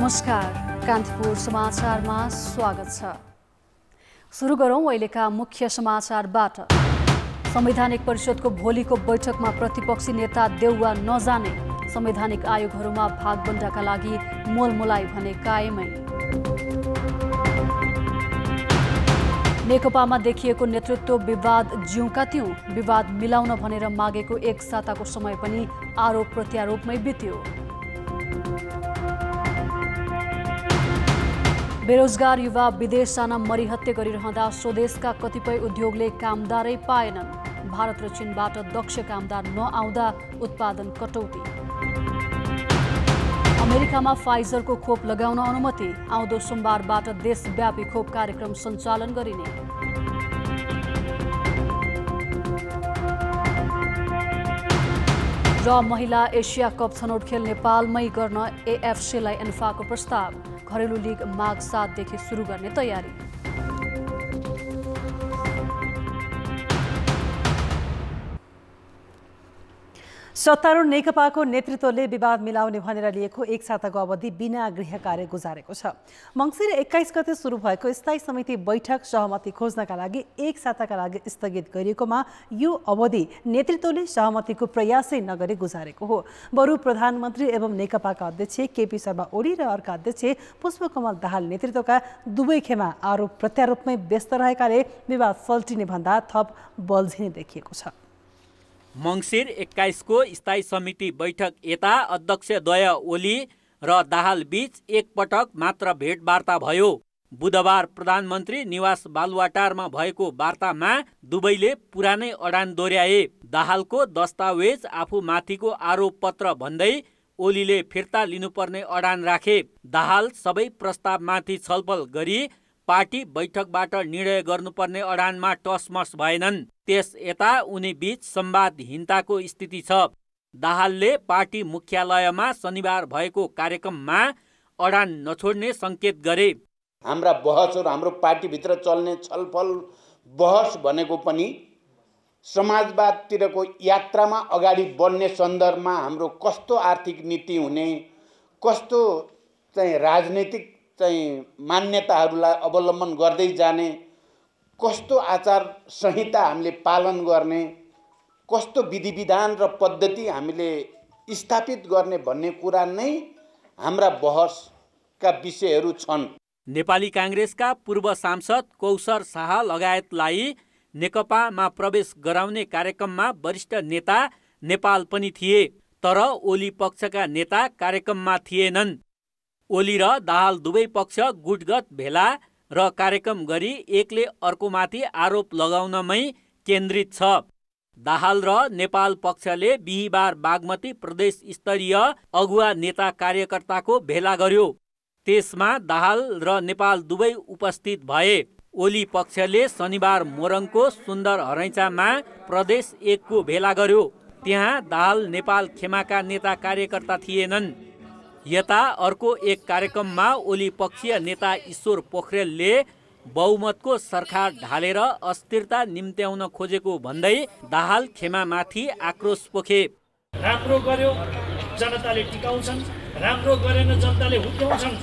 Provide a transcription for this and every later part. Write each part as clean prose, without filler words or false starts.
नमस्कार, कान्तिपुर समाचारमा स्वागत छ। सुरु गरौं अहिलेका मुख्य समाचारबाट। संवैधानिक परिषदको भोलिको बैठकमा प्रतिपक्षी नेता देउवा नजाने, संवैधानिक आयोगहरूमा भागबण्डाका लागि मोलमोलाई भने कायमै। नेकपामा देखिएको नेतृत्व विवाद ज्यूका त्यौं, विवाद मिलाउन भनेर मागेको एक साताको समय पनि आरोप प्रत्यारोपमै बित्यो। बेरोजगार युवा विदेश जान मरिहत्ते गरिरहँदा स्वदेशका कतिपय उद्योगले कामदारै पाएनन्। भारत र चीनबाट दक्ष कामदार नआउँदा उत्पादन कटौती। अमेरिकामा फाइजरको खोप लगाउन अनुमति, आउँदो सोमबारबाट देशव्यापी खोप कार्यक्रम सञ्चालन गरिने। र महिला एसिया कप छनौट खेल नेपालमै गर्न एएफसीलाई एन्फाको प्रस्ताव, घरेलु लिग माघ 7 देखि सुरु गर्ने तयारी। सत्तारूढ नेकपाको नेतृत्वले विवाद मिलाउने भनेर लिएको एक साताको अवधि बिना गृह कार्य गुजारेको छ। मङ्सिर 21 गते सुरु भएको स्थायी समिति बैठक सहमति खोज्नका लागि एक साताका लागि स्थगित गरिएकोमा यो अवधि नेतृत्वले सहमतिको प्रयासै नगरी गुजारेको हो। बरु प्रधानमन्त्री एवं नेकपाका अध्यक्ष केपी शर्मा ओली र अर्का अध्यक्ष पुष्पकमल दाहाल नेतृत्वका दुवै खेमा आरोप प्रत्यारोपमै व्यस्त रहेकाले विवाद सल्टिने भन्दा थप बल्झिने देखिएको छ। मङ्सिर 21 को स्थायी समिति बैठक यता अध्यक्षद्वय ओली र दाहाल बीच एकपटक मात्र भेटवार्ता भयो। बुधबार प्रधानमन्त्री निवास बालुवाटारमा भएको वार्तामा दुवैले पुरानै अडान दोहोर्याए। दाहालको दस्तावेज आफूमाथिको आरोप पत्र भन्दै ओलीले फिर्ता लिनुपर्ने अडान राखे। दाहाल सबै प्रस्तावमाथि छलफल गरी पार्टी बैठकबाट निर्णय गर्नुपर्ने अडानमा टसमस भएनन्। त्यस यता उनी बीच संवादहीनताको स्थिति छ। दाहालले पार्टी मुख्यालयमा शनिबार भएको कार्यक्रममा अडान नछोड्ने सङ्केत गरे। हाम्रा बहसहरू हाम्रो पार्टीभित्र चल्ने छलफल बहस भनेको पनि समाजवादतिरको यात्रामा अगाडि बढ्ने सन्दर्भमा हाम्रो कस्तो आर्थिक नीति हुने, कस्तो चाहिँ राजनैतिक मान्यताहरूलाई अवलम्बन गर्दै जाने, कस्तो आचार संहिता हामीले पालन गर्ने, कस्तो विधि विधान र पद्धति हामीले स्थापित गर्ने भन्ने कुरा नै हाम्रा बहसका विषयहरू छन्। नेपाली काङ्ग्रेसका पूर्व सांसद कौशर शाह लगायतलाई नेकपामा प्रवेश गराउने कार्यक्रममा वरिष्ठ नेता नेपाल पनि थिए, तर ओली पक्षका नेता कार्यक्रममा थिएनन्। ओली र दाहाल दुवै पक्ष गुटगत भेला र कार्यक्रम गरी एकले अर्कोमाथि आरोप लगाउनमै केन्द्रित छ। दाहाल र नेपाल पक्षले बिहीबार बागमती प्रदेश स्तरीय अगुवा नेता कार्यकर्ताको भेला गर्यो। त्यसमा दाहाल र नेपाल दुवै उपस्थित भए। ओली पक्षले शनिबार मोरङको सुन्दर हरैँचामा प्रदेश 1 को भेला गर्यो। त्यहाँ दाहाल नेपाल खेमाका नेता कार्यकर्ता थिएनन्। यता अर्को एक कार्यक्रममा ओली पक्षीय नेता ईश्वर पोखरेलले बहुमतको सरकार ढालेर अस्थिरता निम्त्याउन खोजेको भन्दै दाहाल खेमामाथि आक्रोश पोखे। राम्रो गर्यो जनताले टिकाउँछन्, राम्रो गरेन जनताले हुत्याउँछन्,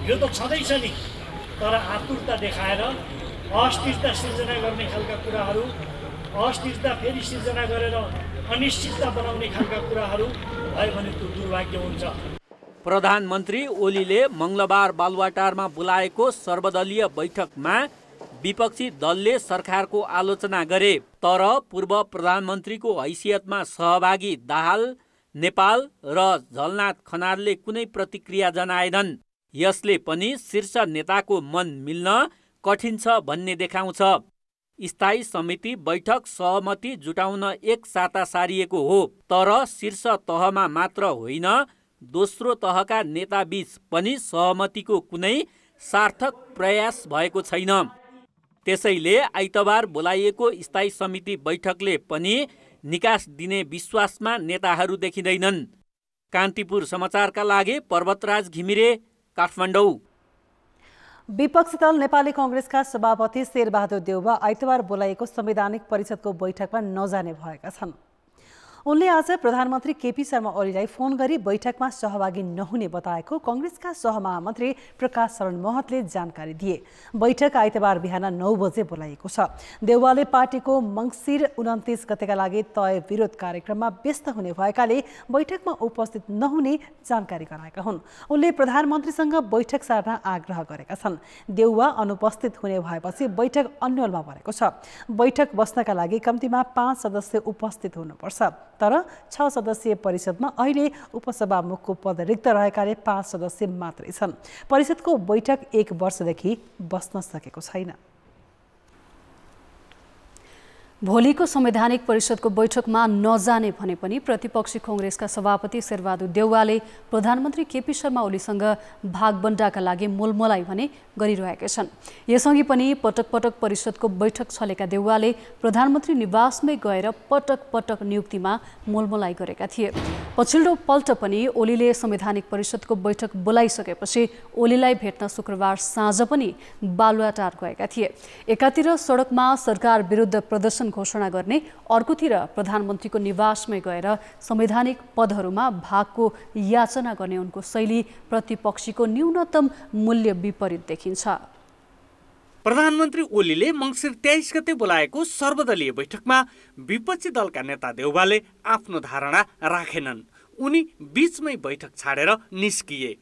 यो त छँदैछ नि। तर आतुरता देखाएर अस्थिरता सिर्जना गर्ने खालका कुराहरू, अस्थिरता फेरि सिर्जना गरेर अनिश्चितता बनाउने खालका कुराहरू भयो भने त्यो दुर्भाग्य हुन्छ। प्रधानमन्त्री ओलीले मङ्गलबार बालुवाटारमा बोलाएको सर्वदलीय बैठकमा विपक्षी दलले सरकारको आलोचना गरे, तर पूर्व प्रधानमन्त्रीको हैसियतमा सहभागी दाहाल, नेपाल र झलनाथ खनालले कुनै प्रतिक्रिया जनाएनन्। यसले पनि शीर्ष नेताको मन मिल्न कठिन छ भन्ने देखाउँछ। स्थायी समिति बैठक सहमति जुटाउन एक साता सारिएको हो, तर शीर्ष तहमा मात्र होइन दोस्रो तहका नेताबीच पनि सहमतिको कुनै सार्थक प्रयास भएको छैन। त्यसैले आइतबार बोलाइएको स्थायी समिति बैठकले पनि निकास दिने विश्वासमा नेताहरू देखिँदैनन्। कान्तिपुर समाचारका लागि पर्वतराज घिमिरे, काठमाडौँ। विपक्षी दल नेपाली कांग्रेसका सभापति शेरबहादुर देउवा आइतबार बोलाइएको संवैधानिक परिषदको बैठकमा नजाने भएका छन्। उनले आज प्रधानमन्त्री केपी शर्मा ओलीलाई फोन गरी बैठकमा सहभागी नहुने बताएको कांग्रेसका सहमहामन्त्री प्रकाश शरण महतले जानकारी दिए। बैठक आइतबार बिहान 9 बजे बोलाइएको छ। देउवाले पार्टीको मङ्सिर 29 गतेका लागि तय विरोध कार्यक्रममा व्यस्त हुने भएकाले बैठकमा उपस्थित नहुने जानकारी गराएका हुन्। उनले प्रधानमन्त्रीसँग बैठक सार्न आग्रह गरेका छन्। देउवा अनुपस्थित हुने भएपछि बैठक अन्यलमा परेको छ। बैठक बस्नका लागि कम्तीमा 5 सदस्य उपस्थित हुनुपर्छ। तर 6 सदस्यीय परिषदमा अहिले उपसभामुखको पद रिक्त रहेकाले 5 सदस्य मात्रै छन्। परिषदको बैठक 1 वर्षदेखि बस्न सकेको छैन। भोलिको संवैधानिक परिषदको बैठकमा नजाने भने पनि प्रतिपक्षी कांग्रेसका सभापति शेरबहादुर देउवाले प्रधानमन्त्री केपी शर्मा ओलीसँग भागबण्डाका लागि मोलमोलाई भने गरिरहेका छन्। यसअघि पनि पटक पटक परिषदको बैठक छलेका देउवाले प्रधानमन्त्री निवासमै गएर पटक पटक नियुक्तिमा मोलमोलाई गरेका थिए। पछिल्लो पल्ट पनि ओलीले संवैधानिक परिषदको बैठक बोलाइसकेपछि ओलीलाई भेट्न शुक्रबार साँझ पनि बालुवाटार गएका थिए। एकातिर सडकमा सरकार विरुद्ध प्रदर्शन घोषणा गर्ने, अर्कोतिर प्रधानमन्त्रीको निवासमै गएर संवैधानिक पदहरूमा भागको याचना गर्ने उनको शैली प्रतिपक्षीको न्यूनतम मूल्य विपरीत देखिन्छ। प्रधानमन्त्री ओलीले मङ्सिर 23 गते बोलाएको सर्वदलीय बैठकमा विपक्षी दलका नेता देउवाले आफ्नो धारणा राखेनन्। उनी बीचमै बैठक छाडेर निस्किए।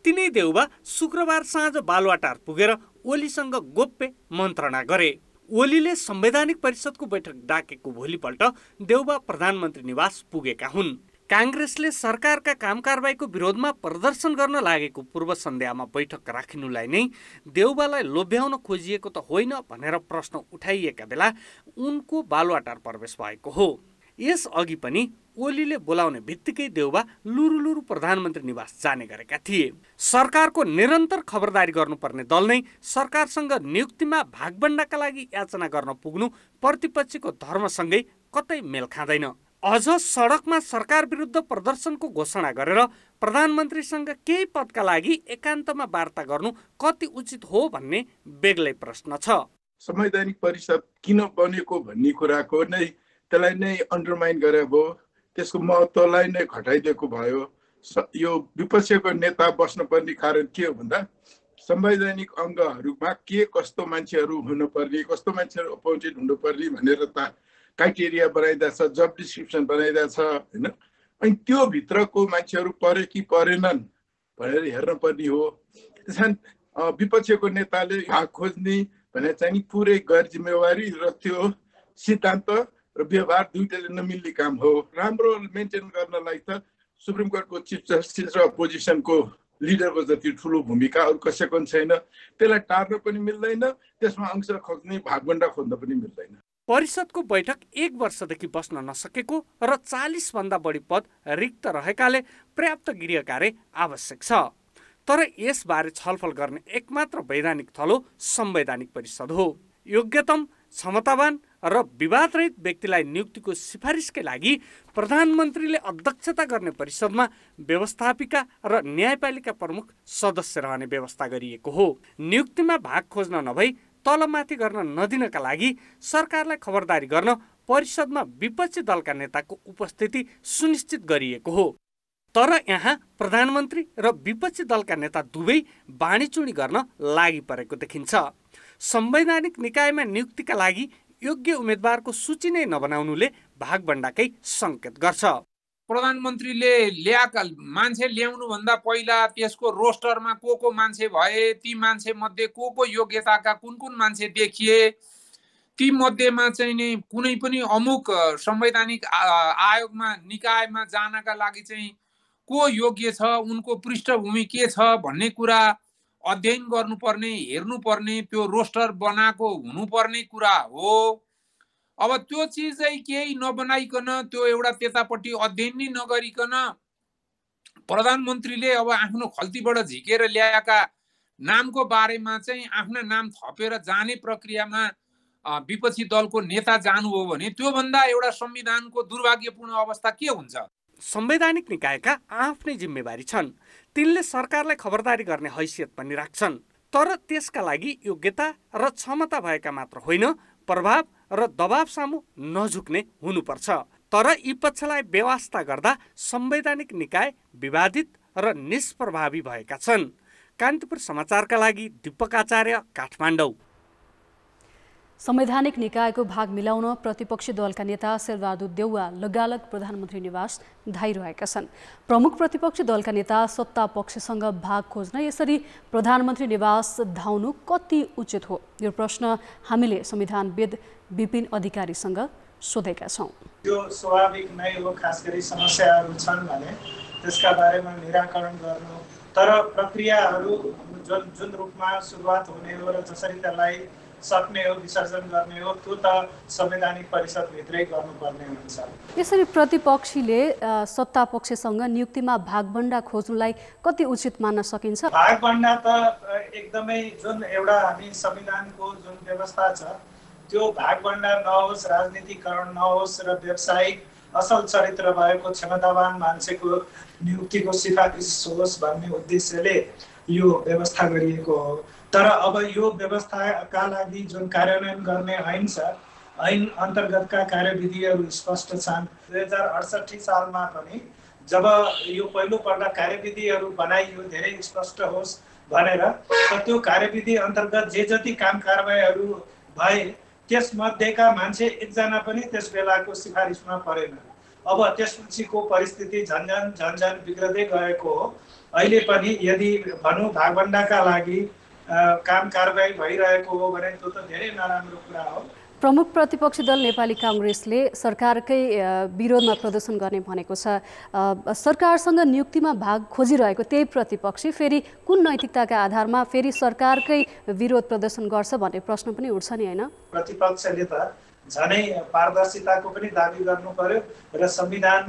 तिनै देउवा शुक्रबार साँझ बालुवाटार पुगेर ओलीसँग गोप्य मन्त्रणा गरे। ओलीले संवैधानिक परिषदको बैठक डाकेको भोलिपल्ट देउवा प्रधानमन्त्री निवास पुगेका हुन्। कांग्रेसले सरकारका कामकारबाहीको विरोधमा प्रदर्शन गर्न लागेको पूर्व सन्ध्यामा बैठक राखिनुलाई नै देउवालाई लोभ्याउन खोजिएको त होइन भनेर प्रश्न उठाइएका बेला उनको बालुवाटार प्रवेश भएको हो। यसअघि पनि ओलीले बोलाउने बित्तिकै देउवा लुरुलुरु प्रधानमन्त्री निवास जाने गरेका थिए। सरकारको निरन्तर खबरदारी गर्नुपर्ने दल नै सरकारसँग नियुक्तिमा भागबण्डाका लागि याचना गर्न पुग्नु प्रतिपक्षीको धर्मसँगै कतै मेल खाँदैन। अझ सडकमा सरकार विरुद्ध प्रदर्शनको घोषणा गरेर प्रधानमन्त्रीसँग केही पदका लागि एकान्तमा वार्ता गर्नु कति उचित हो भन्ने बेग्लै प्रश्न छ। संवैधानिक परिषद किन बनेको भन्ने कुराको नै त्यसलाई नै अन्डरमाइन गरे भयो, त्यसको महत्त्वलाई नै घटाइदिएको भयो। यो विपक्षीको नेता बस्नुपर्ने कारण के हो भन्दा संवैधानिक अङ्गहरूमा के कस्तो मान्छेहरू हुनुपर्ने, कस्तो मान्छेहरू अपोइन्टेड हुनुपर्ने भनेर त क्राइटेरिया बनाइदिएको छ, जब डिस्क्रिप्सन बनाइदिएको छ होइन। अनि त्यो भित्रको मान्छेहरू परे कि परेनन् भनेर हेर्न पर्ने हो। त्यस कारण विपक्षीको नेताले भाग खोज्ने भने चाहिँ पुरै गैर जिम्मेवारी र त्यो सिद्धान्त र व्यवहार दुईटैले नमिल्ने काम हो। राम्रो मेन्टेन गर्नलाई त सुप्रिम कोर्टको चिफ जस्टिस र अपोजिसनको लिडरको जति ठुलो भूमिका अरू कसैको छैन। त्यसलाई टार्न पनि मिल्दैन, त्यसमा अंश खोज्ने भागबण्डा खोज्न पनि मिल्दैन। परिषदको बैठक 1 वर्षदेखि बस्न नसकेको र 40 भन्दा बढी पद रिक्त रहेकाले पर्याप्त गृह कार्य आवश्यक छ। तर यसबारे छलफल गर्ने एकमात्र वैधानिक थलो संवैधानिक परिषद हो। योग्यतम, क्षमतावान र विवादरहित व्यक्तिलाई नियुक्तिको सिफारिसकै लागि प्रधानमन्त्रीले अध्यक्षता गर्ने परिषदमा व्यवस्थापिका र न्यायपालिका प्रमुख सदस्य रहने व्यवस्था गरिएको हो। नियुक्तिमा भाग खोज्न नभई तलमाथि गर्न नदिनका लागि सरकारलाई खबरदारी गर्न परिषदमा विपक्षी दलका नेताको उपस्थिति सुनिश्चित गरिएको हो। तर यहाँ प्रधानमन्त्री र विपक्षी दलका नेता दुवै बाँडीचुँडी गर्न लागि परेको देखिन्छ। संवैधानिक निकायमा नियुक्तिका लागि योग्य उम्मेदवारको सूची नै नबनाउनुले भागबण्डाकै सङ्केत गर्छ। प्रधानमन्त्रीले ल्याएका मान्छे ल्याउनु भन्दा पहिला त्यसको रोस्टरमा को मान्छे भए, ती मान्छे मध्ये को योग्यताका कुन मान्छे देखिए, ती मध्येमा चाहिँ नि कुनै पनि अमुक संवैधानिक आयोगमा निकायमा जानका लागि चाहिँ को योग्य छ, उनको पृष्ठभूमि के छ भन्ने कुरा अध्ययन गर्नुपर्ने, हेर्नुपर्ने, त्यो रोस्टर बनाएको हुनुपर्ने कुरा हो। अब त्यो चिज चाहिँ केही नबनाइकन, त्यो एउटा त्यतापट्टि अध्ययन नै नगरिकन प्रधानमन्त्रीले अब आफ्नो खल्तीबाट झिकेर ल्याएका नामको बारेमा चाहिँ आफ्ना नाम थपेर जाने प्रक्रियामा विपक्षी दलको नेता जानुभयो भने त्योभन्दा एउटा संविधानको दुर्भाग्यपूर्ण अवस्था के हुन्छ? संवैधानिक निकायका आफ्नै जिम्मेवारी छन्। तिनले सरकारलाई खबरदारी गर्ने हैसियत पनि राख्छन्। तर त्यसका लागि योग्यता र क्षमता भएका मात्र होइन, प्रभाव र दबाव सामु नझुक्ने हुनुपर्छ। तर यी पक्षलाई बेवास्ता गर्दा संवैधानिक निकाय विवादित र निष्प्रभावी भएका छन्। कान्तिपुर समाचारका लागि दीपक आचार्य, काठमाडौँ। संवैधानिक निकायको भाग मिलाउन प्रतिपक्षी दलका नेता शेरबहादुर देउवा लगालग प्रधानमन्त्री निवास धाइरहेका छन्। प्रमुख प्रतिपक्षी दलका नेता सत्ता पक्षसँग भाग खोज्न यसरी प्रधानमन्त्री निवास धाउनु कति उचित हो, यो प्रश्न हामीले संविधानविद विपिन अधिकारीसँग सोधेका छौँ। यो स्वाभाविक नै हो, खास गरी समस्याहरू छन् भने त्यसका बारेमा निराकरण गर्नु, तर प्रक्रियाहरू जुन रूपमा सुरुवात हुने हो र जसरी त्यसलाई सक्ने हो, विसर्जन गर्ने हो, त्यो त संवैधानिक परिषदभित्रै गर्नुपर्ने हुन्छ। यसरी प्रतिपक्षीले सत्ता पक्षसँग नियुक्तिमा भागभण्डा खोज्नुलाई कति उचित मान्न सकिन्छ? भागभण्डा त एकदमै जुन एउटा हामी संविधानको जुन व्यवस्था छ त्यो भागभण्डा नहोस्, राजनीतिकरण नहोस् र व्यावसायिक असल चरित्र भएको क्षमतावान मान्छेको नियुक्तिको सिफारिस होस् भन्ने उद्देश्यले यो व्यवस्था गरिएको हो। तर अब यो व्यवस्थाका लागि जुन कार्यान्वयन गर्ने ऐन छ, ऐन अन्तर्गतका कार्यविधिहरू स्पष्ट छन्। 2068 सालमा पनि जब यो पहिलोपल्ट कार्यविधिहरू बनाइयो धेरै स्पष्ट होस् भनेर, त त्यो कार्यविधि अन्तर्गत जे जति काम कारबाहीहरू भए त्यसमध्येका मान्छे एकजना पनि त्यस बेलाको सिफारिसमा परेन। अब त्यसपछिको परिस्थिति झन्झन बिग्रदै गएको हो। अहिले पनि यदि भनौँ भागभण्डाका लागि काम कारबाही भइरहेको हो भने त्यो त धेरै नराम्रो कुरा हो। प्रमुख प्रतिपक्षी दल नेपाली काङ्ग्रेसले सरकारकै विरोधमा प्रदर्शन गर्ने भनेको छ। सरकारसँग नियुक्तिमा भाग खोजिरहेको त्यही प्रतिपक्षी फेरि कुन नैतिकताका आधारमा फेरि सरकारकै विरोध प्रदर्शन गर्छ भन्ने प्रश्न पनि उठ्छ नि, होइन? प्रतिपक्षले त झनै पारदर्शिताको पनि दाबी गर्नु पर्यो र संविधान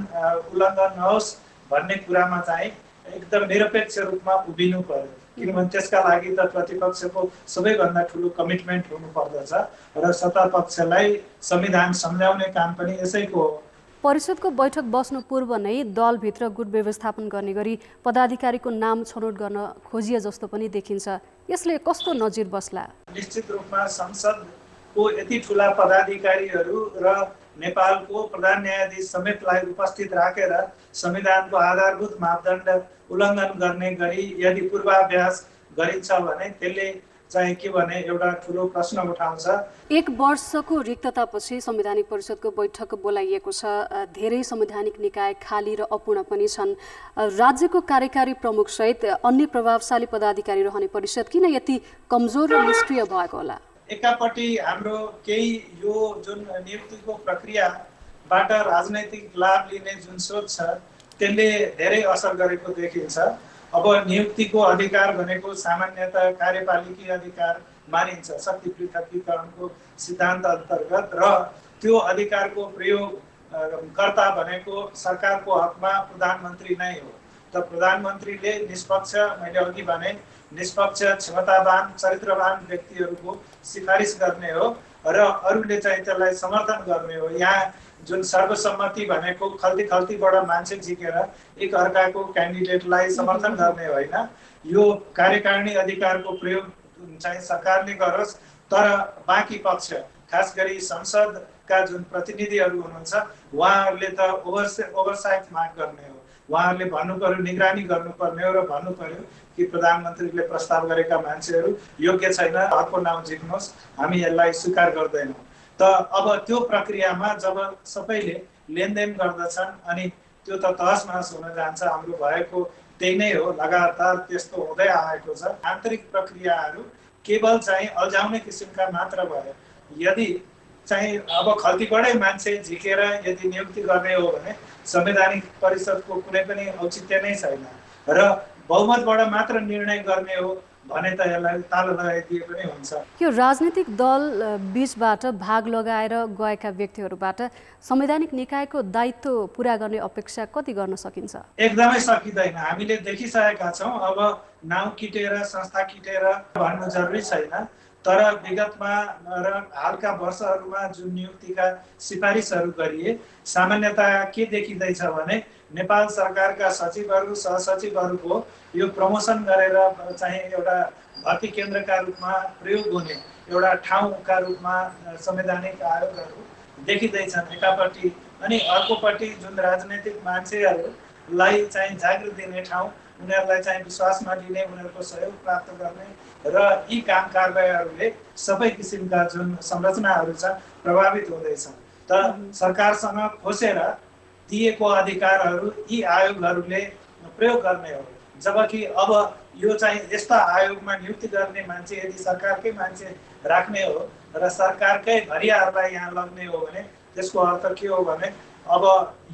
उल्लङ्घन नहोस् भन्ने कुरामा चाहिँ एकदम निरपेक्ष रूपमा उभिनु पर्यो, किनभने त्यसका लागि त प्रतिपक्षको सबैभन्दा ठुलो कमिटमेन्ट हुनुपर्दछ र सत्ता पक्षलाई संविधान सम्झाउने काम पनि यसैको हो। परिषदको बैठक बस्नु पूर्व नै दलभित्र गुट व्यवस्थापन गर्ने गरी पदाधिकारीको नाम छनौट गर्न खोजिए जस्तो पनि देखिन्छ। यसले कस्तो नजिर बस्ला? निश्चित रूपमा संसदको यति ठुला पदाधिकारीहरू र नेपालको प्रधान न्यायाधीश समेतलाई उपस्थित राखेर संविधानको आधारभूत मापदण्ड उल्लङ्घन गर्ने गरी यदि पूर्वाभ्यास गरिन्छ भने त्यसले चाहिँ के भने एउटा ठुलो प्रश्न उठाउँछ। 1 वर्षको रिक्ततापछि संवैधानिक परिषदको बैठक बोलाइएको छ। धेरै संवैधानिक निकाय खाली र अपूर्ण पनि छन्। राज्यको कार्यकारी प्रमुख सहित अन्य प्रभावशाली पदाधिकारी रहने परिषद किन यति कमजोर र निष्क्रिय भएको होला? एकापट्टि हाम्रो केही यो जुन नियुक्तिको प्रक्रियाबाट राजनैतिक लाभ लिने जुन सोच छ त्यसले धेरै असर गरेको देखिन्छ। अब नियुक्तिको अधिकार भनेको सामान्यतः कार्यपालिकीय अधिकार मानिन्छ शक्ति पृथकीकरणको सिद्धान्त अन्तर्गत, र त्यो अधिकारको प्रयोगकर्ता भनेको सरकारको हकमा प्रधानमन्त्री नै हो। त प्रधानमन्त्रीले निष्पक्ष, मैले अघि भने निष्पक्ष, क्षमतावान, चरित्रवान व्यक्तिहरूको सिफारिस गर्ने हो र अरूले चाहिँ त्यसलाई समर्थन गर्ने हो। यहाँ जुन सर्वसम्मति भनेको खल्तीबाट मान्छे झिकेर एक अर्काको क्यान्डिडेटलाई समर्थन गर्ने होइन। यो कार्यकारिणी अधिकारको प्रयोग चाहिँ सरकारले गरोस्, तर बाँकी पक्ष खास गरी संसदका जुन प्रतिनिधिहरू हुनुहुन्छ उहाँहरूले त ओभरसाइट माग गर्ने हो। उहाँहरूले भन्नु पर्यो, निगरानी गर्नुपर्ने हो र भन्नु पर्यो कि प्रधानमन्त्रीले प्रस्ताव गरेका मान्छेहरू योग्य छैन, हकको नाउँ झिक्नुहोस्, हामी यसलाई स्वीकार गर्दैनौँ। त अब त्यो प्रक्रियामा जब सबैले लेनदेन गर्दछन् अनि त्यो त तहस नहस हुन जान्छ। हाम्रो भएको त्यही नै हो, लगातार त्यस्तो हुँदै आएको छ। आन्तरिक प्रक्रियाहरू केवल चाहिँ अल्झाउने किसिमका मात्र भयो। यदि चाहिँ अब खल्तीबाटै मान्छे झिकेर यदि नियुक्ति गर्ने हो भने संवैधानिक परिषदको कुनै पनि औचित्य नै छैन र बहुमतबाट मात्र निर्णय गर्ने हो भने त यसलाई ताला लगाइदिए पनि हुन्छ। यो राजनीतिक दल बीचबाट भाग लगाएर गएका व्यक्तिहरूबाट संवैधानिक निकायको दायित्व पुरा गर्ने अपेक्षा कति गर्न सकिन्छ? एकदमै सकिँदैन। हामीले देखिसकेका छौँ। अब नाउँ किटेर संस्था किटेर भन्नु जरुरी छैन, तर विगतमा र हालका वर्षहरूमा जुन नियुक्तिका सिफारिसहरू गरिए सामान्यतया के देखिँदैछ भने नेपाल सरकारका सचिवहरू सहसचिवहरूको यो प्रमोसन गरेर चाहिँ एउटा भर्ती केन्द्रका रूपमा प्रयोग हुने एउटा ठाउँका रूपमा संवैधानिक आयोगहरू देखिँदैछन् एकापट्टि, अनि अर्कोपट्टि जुन राजनैतिक मान्छेहरूलाई चाहिँ जागृत दिने ठाउँ, उनीहरूलाई चाहिँ विश्वासमा लिने, उनीहरूको सहयोग प्राप्त गर्ने र यी काम कारबाहीहरूले सबै किसिमका जुन संरचनाहरू छ प्रभावित हुँदैछ। तर सरकारसँग खोसेर दिएको अधिकारहरू यी आयोगहरूले प्रयोग गर्ने हो। जबकि अब यो चाहिँ यस्ता आयोगमा नियुक्ति गर्ने मान्छे यदि सरकारकै मान्छे राख्ने हो र सरकारकै भरियाहरूलाई यहाँ लग्ने हो भने त्यसको अर्थ के हो भने अब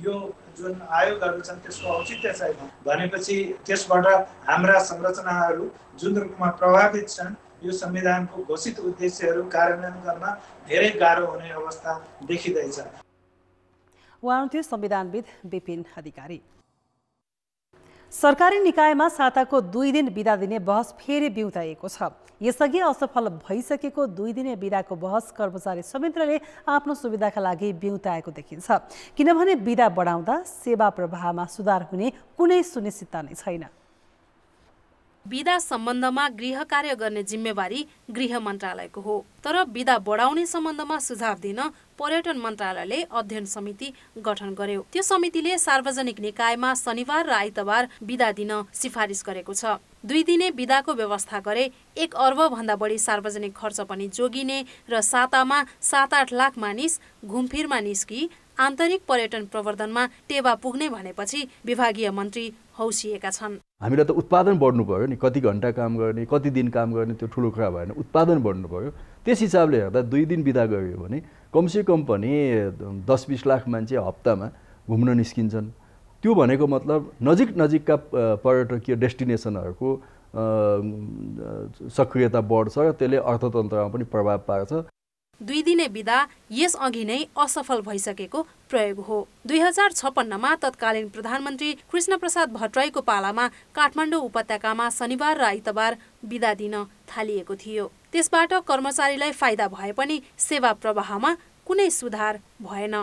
यो जुन आयोगहरू छन् त्यसको औचित्य छैन भनेपछि त्यसबाट हाम्रा संरचनाहरू जुन रूपमा प्रभावित छन् यो संविधानको घोषित उद्देश्यहरू कार्यान्वयन गर्न धेरै गाह्रो हुने अवस्था देखिँदैछ। उहाँ हुनुहुन्थ्यो संविधानविद विपिन अधिकारी। सरकारी निकायमा साताको 2 दिन बिदा दिने बहस फेरि बिउताएको छ। यसअघि असफल भइसकेको 2 दिने बिदाको बहस कर्मचारी संयन्त्रले आफ्नो सुविधाका लागि बिउताएको देखिन्छ। किनभने बिदा बढाउँदा सेवा प्रवाहमा सुधार हुने कुनै सुनिश्चितता नै छैन। बिदा सम्बन्धमा गृह कार्य गर्ने जिम्मेवारी गृह मन्त्रालयको हो, तर बिदा बढाउने सम्बन्धमा सुझाव दिन पर्यटन मन्त्रालयले अध्ययन समिति गठन गर्यो। त्यो समितिले सार्वजनिक निकायमा शनिबार र आइतबार बिदा दिन सिफारिस गरेको छ। 2 दिने बिदाको व्यवस्था गरे 1 अर्ब भन्दा बढी सार्वजनिक खर्च पनि जोगिने र सातामा 7-8 लाख मानिस घुमफिरमा निस्की आन्तरिक पर्यटन प्रवर्धनमा टेवा पुग्ने भनेपछि विभागीय मन्त्री हौसिएका छन्। हामीलाई त उत्पादन बढ्नु पर्यो नि, कति घण्टा काम गर्ने, कति दिन काम गर्ने, त्यो ठुलो कुरा भएन। उत्पादन बढ्नु पर्यो। त्यस हिसाबले हेर्दा 2 दिन बिदा गरियो भने कमसेकम पनि 10-20 लाख मान्छे हप्तामा घुम्न निस्किन्छन्। त्यो भनेको मतलब नजिकका पर्यटकीय डेस्टिनेसनहरूको सक्रियता बढ्छ र त्यसले अर्थतन्त्रमा पनि प्रभाव पार्छ। 2 दिने बिदा यस अघि नै असफल भइसकेको प्रयोग हो। 2056मा तत्कालीन प्रधानमन्त्री कृष्णप्रसाद भट्टराईको पालामा काठमाडौँ उपत्यकामा शनिबार र आइतबार बिदा दिन थालिएको थियो। त्यसबाट कर्मचारीलाई फाइदा भए पनि सेवा प्रवाहमा कुनै सुधार भएन,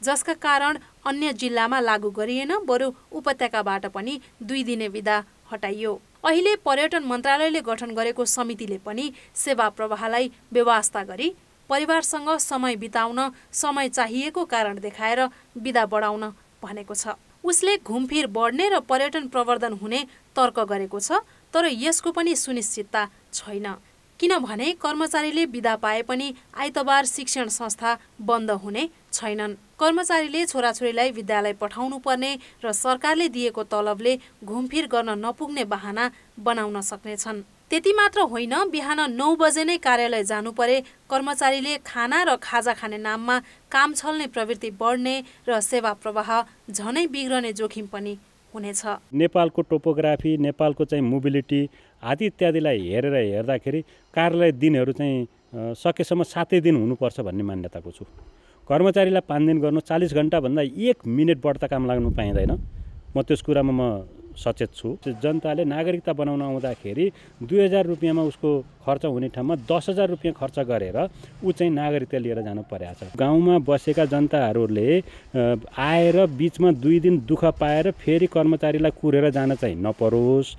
जसका कारण अन्य जिल्लामा लागू गरिएन, बरु उपत्यकाबाट पनि 2 दिने बिदा हटाइयो। अहिले पर्यटन मन्त्रालयले गठन गरेको समितिले पनि सेवा प्रवाहलाई व्यवस्था गरी परिवारसँग समय बिताउन समय चाहिएको कारण देखाएर बिदा बढाउन भनेको छ। उसले घुमफिर बढ्ने र पर्यटन प्रवर्धन हुने तर्क गरेको छ, तर यसको पनि सुनिश्चितता छैन। किनभने कर्मचारीले बिदा पाए पनि आइतबार शिक्षण संस्था बन्द हुने छैनन्। कर्मचारीले छोराछोरीलाई विद्यालय पठाउनु पर्ने र सरकारले दिएको तलबले घुमफिर गर्न नपुग्ने बहाना बनाउन सक्नेछन्। त्यति मात्र होइन, बिहान 9 बजे नै कार्यालय जानु परे कर्मचारीले खाना र खाजा खाने नाममा काम छल्ने प्रवृत्ति बढ्ने र सेवा प्रवाह झनै बिग्रने जोखिम पनि हुनेछ। नेपालको टोपोग्राफी, नेपालको चाहिँ मोबिलिटी आदि इत्यादिलाई हेर्दाखेरि कार्यालय दिनहरू चाहिँ सकेसम्म 7 दिन हुनुपर्छ भन्ने मान्यताको छु। कर्मचारीलाई 5 दिन गर्नु, 40 घण्टाभन्दा 1 मिनेट बढ्ता काम लाग्नु पाइँदैन। म त्यस कुरामा म सचेत छु। जनताले नागरिकता बनाउन आउँदाखेरि 2000 रुपियाँमा उसको खर्च हुने ठाउँमा 10,000 रुपियाँ खर्च गरेर ऊ चाहिँ नागरिकता लिएर जानु परेको छ। गाउँमा बसेका जनताहरूले आएर बिचमा 2 दिन दुःख पाएर फेरि कर्मचारीलाई कुरेर जान चाहिँ नपरोस्।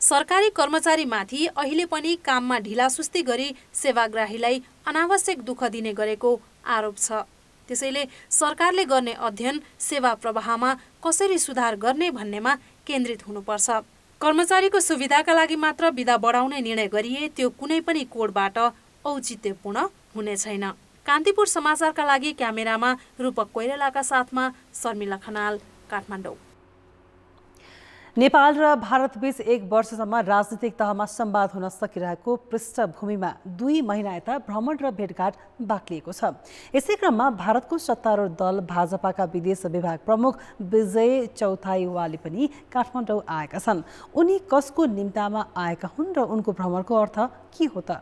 सरकारी कर्मचारीमाथि अहिले पनि काममा ढिलासुस्ती गरी सेवाग्राहीलाई अनावश्यक दुःख दिने गरेको आरोप छ। त्यसैले सरकारले गर्ने अध्ययन सेवा प्रवाहमा कसरी सुधार गर्ने भन्नेमा केन्द्रित हुनुपर्छ। कर्मचारीको सुविधाका लागि मात्र बिदा बढाउने निर्णय गरिए त्यो कुनै पनि कोडबाट औचित्यपूर्ण हुने छैन। कान्तिपुर समाचारका लागि क्यामेरामा रूपक कोइरालाका साथमा शर्मिला खनाल, काठमाडौँ। नेपाल र भारतबीच 1 वर्षसम्म राजनीतिक तहमा संवाद हुन सकिरहेको पृष्ठभूमिमा 2 महिना यता भ्रमण र भेटघाट बाक्लिएको छ। यसै क्रममा भारतको सत्तारूढ दल भाजपाका विदेश विभाग प्रमुख विजय चौथाईवाले पनि काठमाडौँ आएका छन्। उनी कसको निम्तामा आएका हुन् र उनको भ्रमणको अर्थ के हो त?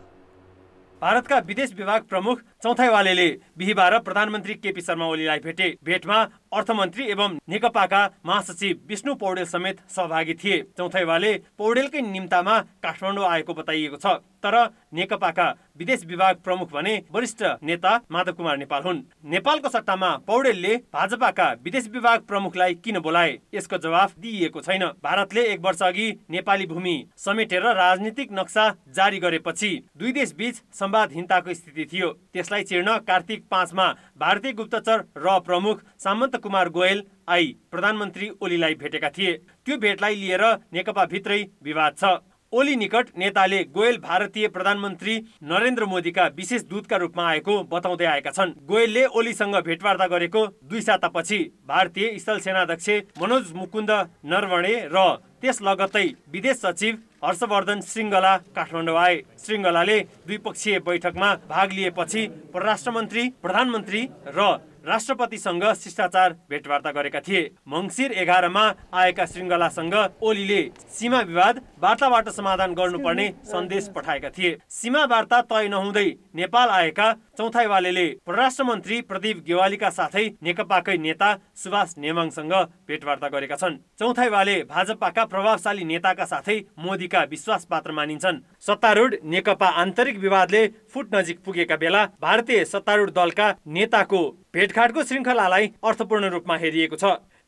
भारतका विदेश विभाग प्रमुख चौथाईवालेले बिहिबार प्रधानमन्त्री केपी शर्मा ओलीलाई भेटे। भेटमा अर्थमन्त्री एवं नेकपाका महासचिव विष्णु पौडेल समेत सहभागी थिए। चौथाईवाले पौडेलकै निम्तामा काठमाडौँ आएको बताइएको छ। तर नेकपाका विदेश विभाग प्रमुख भने वरिष्ठ नेता माधव कुमार नेपाल हुन्। नेपालको सट्टामा पौडेलले भाजपाका विदेश विभाग प्रमुखलाई किन बोलाए, यसको जवाफ दिइएको छैन। भारतले 1 वर्ष अघि नेपाली भूमि समेटेर राजनीतिक नक्सा जारी गरेपछि 2 देशबीच संवादहीनताको स्थिति थियो। त्यसलाई चिर्न कार्तिक 5 मा भारतीय गुप्तचर र प्रमुख सामन्त कुमार गोयल आई प्रधानमन्त्री ओलीलाई भेटेका थिए। त्यो भेटलाई लिएर नेकपा भित्रै विवाद छ। ओली निकट नेताले गोयल भारतीय प्रधानमन्त्री नरेन्द्र मोदीका विशेष दूतका रूपमा आएको बताउँदै आएका छन्। गोयलले ओलीसँग भेटवार्ता गरेको 2 सातापछि भारतीय स्थल सेनाध्यक्ष मनोज मुकुन्द नरवणे र त्यस लगत्तै विदेश सचिव हर्षवर्धन श्रृङ्गला काठमाडौँ आए। श्रृङ्गलाले द्विपक्षीय बैठकमा भाग लिएपछि परराष्ट्र मन्त्री, प्रधानमन्त्री र राष्ट्रपतिसँग शिष्टाचार भेटवार्ता गरेका थिए। मङ्सिर 11 मा आएका श्रृङ्गलासँग ओलीले सीमा विवाद वार्ताबाट समाधान गर्नुपर्ने सन्देश पठाएका थिए। सीमा वार्ता तय नहुँदै नेपाल आएका चौथाइवालेले परराष्ट्र मन्त्री प्रदीप गेवालीका साथै नेकपाकै नेता सुभाष नेमाङसँग भेटवार्ता गरेका छन्। चौथाइवाले भाजपाका प्रभावशाली नेताका साथै मोदीका विश्वास पात्र मानिन्छन्। सत्तारूढ नेकपा आन्तरिक विवादले फुट नजिक पुगेका बेला भारतीय सत्तारूढ दलका नेताको भेटघाटको श्रृङ्खलालाई अर्थपूर्ण रूपमा हेरिएको छ।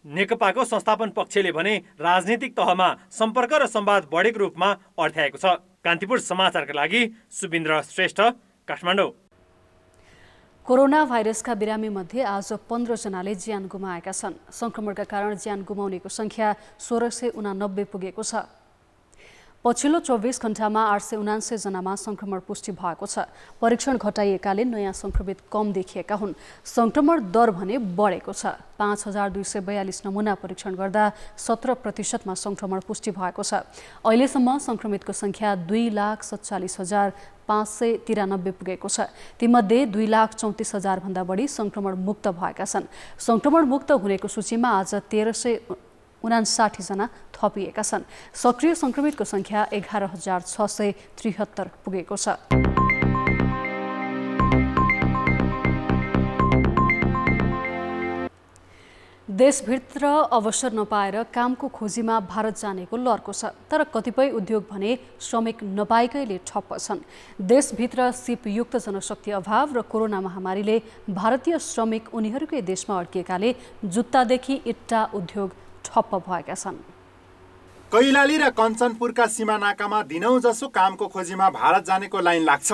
नेकपाको संस्थापन पक्षले भने राजनीतिक तहमा सम्पर्क र संवाद बढेको रूपमा अर्थ्याएको छ। कान्तिपुर समाचारका लागि सुबिन्द्र श्रेष्ठ, काठमाडौँ। कोरोना भाइरसका बिरामी मध्ये आज 15 जनाले ज्यान गुमाएका छन्। संक्रमणका कारण ज्यान गुमाउनेको संख्या 1689 पुगेको छ। पछिल्लो 24 घण्टामा 879 जनामा संक्रमण पुष्टि भएको छ। परीक्षण घटाइएकाले नयाँ संक्रमित कम देखिएका हुन्। संक्रमण दर भने बढेको छ। 5242 नमुना परीक्षण गर्दा 17% मा संक्रमण पुष्टि भएको छ। अहिलेसम्म संक्रमितको संख्या 2,47,593 पुगेको छ। तीमध्ये 2,34,000 भन्दा बढी संक्रमण मुक्त भएका छन्। संक्रमण मुक्त हुनेको सूचीमा आज 1359 जना थपिएका छन्। सक्रिय संक्रमितको संख्या 11,673 पुगेको छ। देशभित्र अवसर नपाएर कामको खोजीमा भारत जानेको लर्को छ। तर कतिपय उद्योग भने श्रमिक नपाएकैले ठप्प छन्। देशभित्र सिपयुक्त जनशक्ति अभाव र कोरोना महामारीले भारतीय श्रमिक उनीहरूकै देशमा अड्किएकाले जुत्तादेखि इट्टा उद्योग ठप्प भएका छन्। कैलाली र कञ्चनपुरका सीमा नाकामा दिनौं जसो कामको खोजीमा भारत जानेको लाइन लाग्छ।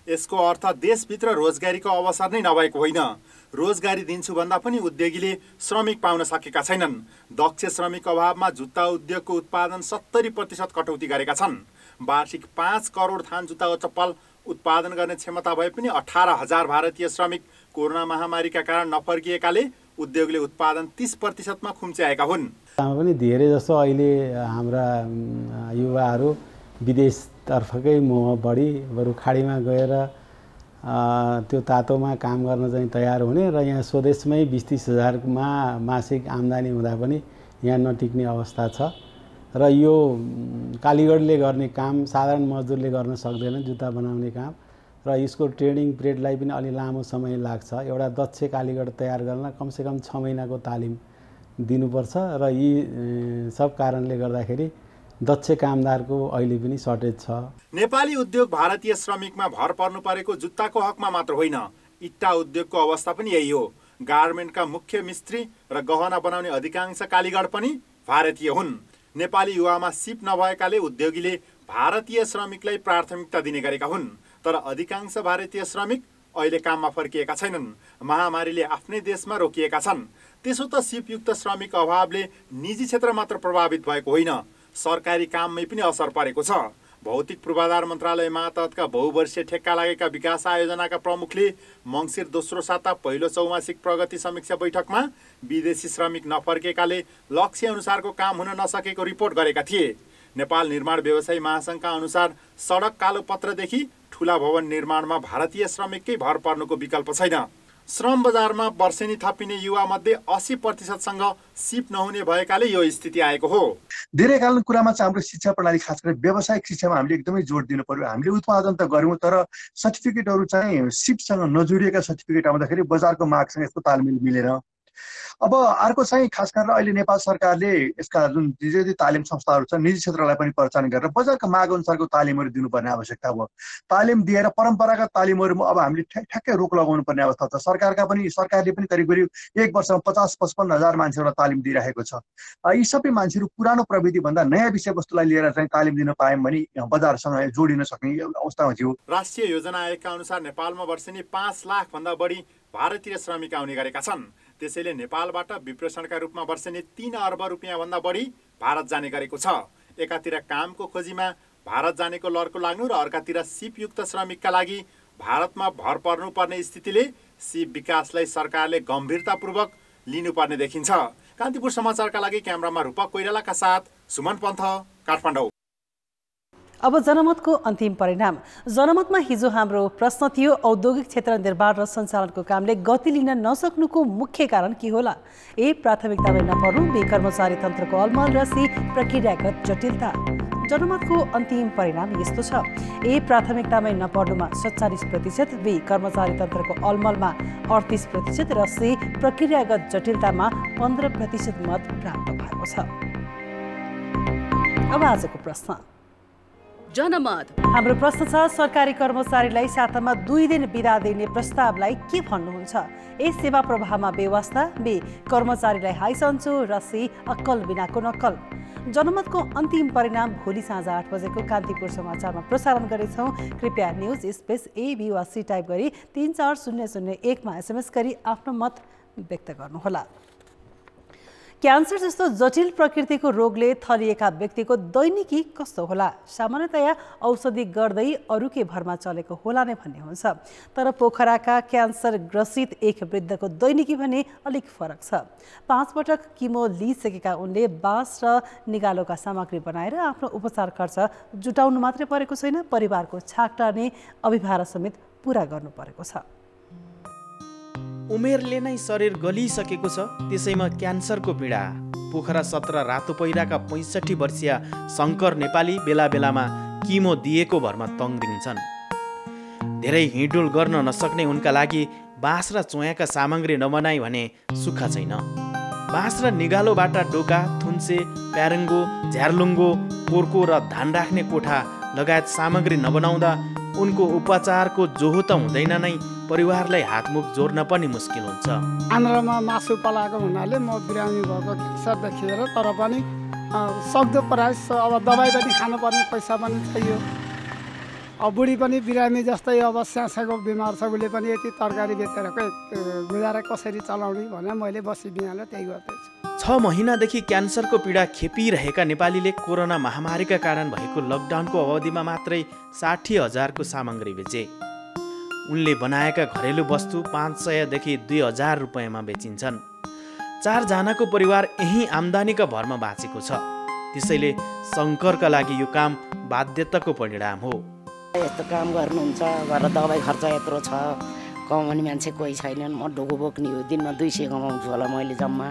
यसको अर्थ देशभित्र रोजगारीको अवसर नै नभएको होइन। रोजगारी दिन्छु भन्दा पनि उद्योगीले श्रमिक पाउन सकेका छैनन्। दक्ष श्रमिक अभावमा जुत्ता उद्योगको उत्पादन 70% कटौती गरेका छन्। वार्षिक 5 करोड थान जुत्ता वा चप्पल उत्पादन गर्ने क्षमता भए पनि 18,000 भारतीय श्रमिक कोरोना महामारीका कारण नफर्किएकाले उद्योगले उत्पादन 30% मा खुम्च्याएका हुन्। पनि धेरै जसो अहिले हाम्रा युवाहरू विदेशतर्फकै मोह बढी बरु खाडीमा गएर त्यो तातोमा काम गर्न चाहिँ तयार हुने र यहाँ स्वदेशमै 20-30 हजारमा मासिक आम्दानी हुँदा पनि यहाँ नटिक्ने अवस्था छ। र यो कालीगढले गर्ने काम साधारण मजदुरले गर्न सक्दैन, जुत्ता बनाउने काम, र यसको ट्रेनिङ पिरियडलाई पनि अलि लामो समय लाग्छ। एउटा दक्ष कालीगढ तयार गर्न कमसेकम 6 महिनाको तालिम दिनुपर्छ र यी सब कारणले गर्दाखेरि दक्ष कामदारको अहिले पनि सर्टेज छ। नेपाली उद्योग भारतीय श्रमिकमा भर पर्नु परेको जुत्ताको हकमा मात्र होइन, इट्टा उद्योगको अवस्था पनि यही हो। गार्मेन्टका मुख्य मिस्त्री र गहना बनाउने अधिकांश कालीगढ पनि भारतीय हुन्। नेपाली युवामा सिप नभएकाले उद्योगीले भारतीय श्रमिकलाई प्राथमिकता दिने गरेका हुन्। तर अधिकांश भारतीय श्रमिक अहिले काममा फर्किएका छैनन्। महामारीले आफ्नै देशमा रोकिएका छन्। त्यसो त सिपयुक्त श्रमिक अभावले निजी क्षेत्र मात्र प्रभावित भएको होइन, सरकारी काममै पनि असर परेको छ। भौतिक पूर्वाधार मन्त्रालय मातहतका बहुवर्षीय ठेक्का लागेका विकास आयोजनाका प्रमुखले मङ्सिर दोस्रो साता पहिलो चौमासिक प्रगति समीक्षा बैठकमा विदेशी श्रमिक नफर्केकाले लक्ष्य अनुसारको काम हुन नसकेको रिपोर्ट गरेका थिए। नेपाल निर्माण व्यवसायी महासङ्घका अनुसार सडक कालोपत्रदेखि ठुला भवन निर्माणमा भारतीय श्रमिककै भर पर्नुको विकल्प छैन। श्रम बजारमा वर्षेनी थपिने युवा मध्ये 80%सँग सिप नहुने भएकाले यो स्थिति आएको हो। धेरै कालीन कुरामा चाहिँ हाम्रो शिक्षा प्रणाली खास गरी व्यावसायिक शिक्षामा हामीले एकदमै जोड दिनु पर्यो। हामीले उत्पादन त गर्यौं तर सर्टिफिकेटहरू चाहिँ सिपसँग नजोडिएका सर्टिफिकेट आउँदाखेरि बजारको मागसँग यसको तालमेल मिलेन। अब अर्को चाहिँ खास गरेर अहिले नेपाल सरकारले यसका जुन निजी तालिम संस्थाहरू छन् निजी क्षेत्रलाई पनि प्रोत्साहन गरेर बजारको माग अनुसारको तालिमहरू दिनुपर्ने आवश्यकता भयो। तालिम दिएर परम्परागत तालिमहरूमा अब हामीले ठ्याक्कै रोक लगाउनु पर्ने अवस्था छ। सरकारले पनि करिब करिब 1 वर्षमा 50-55 हजार मान्छेहरूलाई तालिम दिइरहेको छ। यी सबै मान्छेहरू पुरानो प्रविधिभन्दा नयाँ विषयवस्तुलाई लिएर चाहिँ तालिम दिन पायौँ भने बजारसँग जोडिन सक्ने अवस्थामा थियो। राष्ट्रिय योजना आयोगका अनुसार नेपालमा वर्षेनी 5 लाख भन्दा बढी भारतीय श्रमिक आउने गरेका छन्। त्यसैले नेपालबाट विप्रेषणका रूपमा वर्षेनी 3 अर्ब रुपियाँ भन्दा बढी भारत जाने गरेको छ। एकातिर कामको खोजीमा भारत जानेको लर्को लाग्नु र अर्कातिर सिपयुक्त श्रमिकका लागि भारतमा भर पर्नुपर्ने स्थितिले सिप विकासलाई सरकारले गम्भीरतापूर्वक लिनुपर्ने देखिन्छ। कान्तिपुर समाचारका लागि क्यामेरामा रूपक कोइरालाका साथ सुमन पन्थ, काठमाडौँ। अब जनमतको अन्तिम परिणाम। जनमतमा हिजो हाम्रो प्रश्न थियो, औद्योगिक क्षेत्र निर्माण र सञ्चालनको कामले गति लिन नसक्नुको मुख्य कारण के होला? ए, प्राथमिकतामै नपर्नु, बी, कर्मचारी तन्त्रको अलमल र सी, प्रक्रियागत जटिलता। जनमतको अन्तिम परिणाम यस्तो छ। ए, प्राथमिकतामै नपर्नुमा 47%, बी, कर्मचारी तन्त्रको अलमलमा 38% र सी, प्रक्रियागत जटिलतामा 15% मत प्राप्त भएको छ। अब आजको प्रश्न। जनमत। हाम्रो प्रश्न छ, सरकारी कर्मचारीलाई सातामा 2 दिन बिदा दिने प्रस्तावलाई के भन्नुहुन्छ? ए, सेवा प्रवाहमा बेवास्ता, बी, कर्मचारीलाई हाई सन्चो र सी, अक्कल बिनाको नक्कल। जनमतको अन्तिम परिणाम भोलि साँझ 8 बजेको कान्तिपुर समाचारमा प्रसारण गरेछौँ। कृपया न्युज स्पेस AB वा सी टाइप गरी 34001मा SMS गरी आफ्नो मत व्यक्त गर्नुहोला। क्यान्सर जस्तो जटिल प्रकृतिको रोगले थलिएका व्यक्तिको दैनिकी कस्तो होला? सामान्यतया औषधि गर्दै अरूकै भरमा चलेको होला नै भन्ने हुन्छ। तर पोखराका क्यान्सर ग्रसित एक वृद्धको दैनिकी भने अलिक फरक छ। 5 पटक किमो लिइसकेका उनले बाँस र निगालोका सामग्री बनाएर आफ्नो उपचार खर्च जुटाउनु मात्रै परेको छैन, परिवारको छाक टार्ने अभिभार समेत पुरा गर्नु परेको छ। उमेरले नै शरीर गलिसकेको छ, त्यसैमा क्यान्सरको पीडा। पोखरा 17 रातो पहिराका 65 वर्षीय शङ्कर नेपाली बेला बेलामा किमो दिएको भरमा तङ्ग्रिन्छन्। धेरै हिँडुल गर्न नसक्ने उनका लागि बाँस र चोयाका सामग्री नबनाई भने सुख छैन। बाँस र निगालोबाट डोका, थुन्से, प्यारङ्गो, झ्यार्लुङ्गो, पोर्को र धान राख्ने कोठा लगायत सामग्री नबनाउँदा उनको उपचारको जोहो त हुँदैन नै, परिवारलाई हातमुख जोड्न पनि मुस्किल हुन्छ। आन्द्रामा मासु पलाएको हुनाले म बिरामी भएको क्यान्सर देखिएर, तर पनि सक्दो प्रयास, अब दबाई पनि खानुपर्ने पैसा पनि चाहियो। अब बुढी पनि बिरामी जस्तै अब स्यासाको बिमार छ, उसले पनि यति तरकारी बेचेर गुजारा कसरी चलाउने भनेर मैले बसी बिहान त्यही गर्दैछु। 6 महिनादेखि क्यान्सरको पीडा खेपिरहेका नेपालीले कोरोना महामारीका कारण भएको लकडाउनको अवधिमा मात्रै 60,000को सामग्री बेचे। उनले बनाएका घरेलु वस्तु 500 देखि 2000 रुपियाँमा बेचिन्छन्। 4 जनाको परिवार यही आम्दानीका भरमा बाँचेको छ। त्यसैले शङ्करका लागि यो काम बाध्यताको परिणाम हो। यस्तो काम गर्नुहुन्छ, घर दबाई खर्च यत्रो छ, कमाउने मान्छे कोही छैनन्, म ढोको बोक्ने हो, दिनमा 200 कमाउँछु होला मैले जम्मा।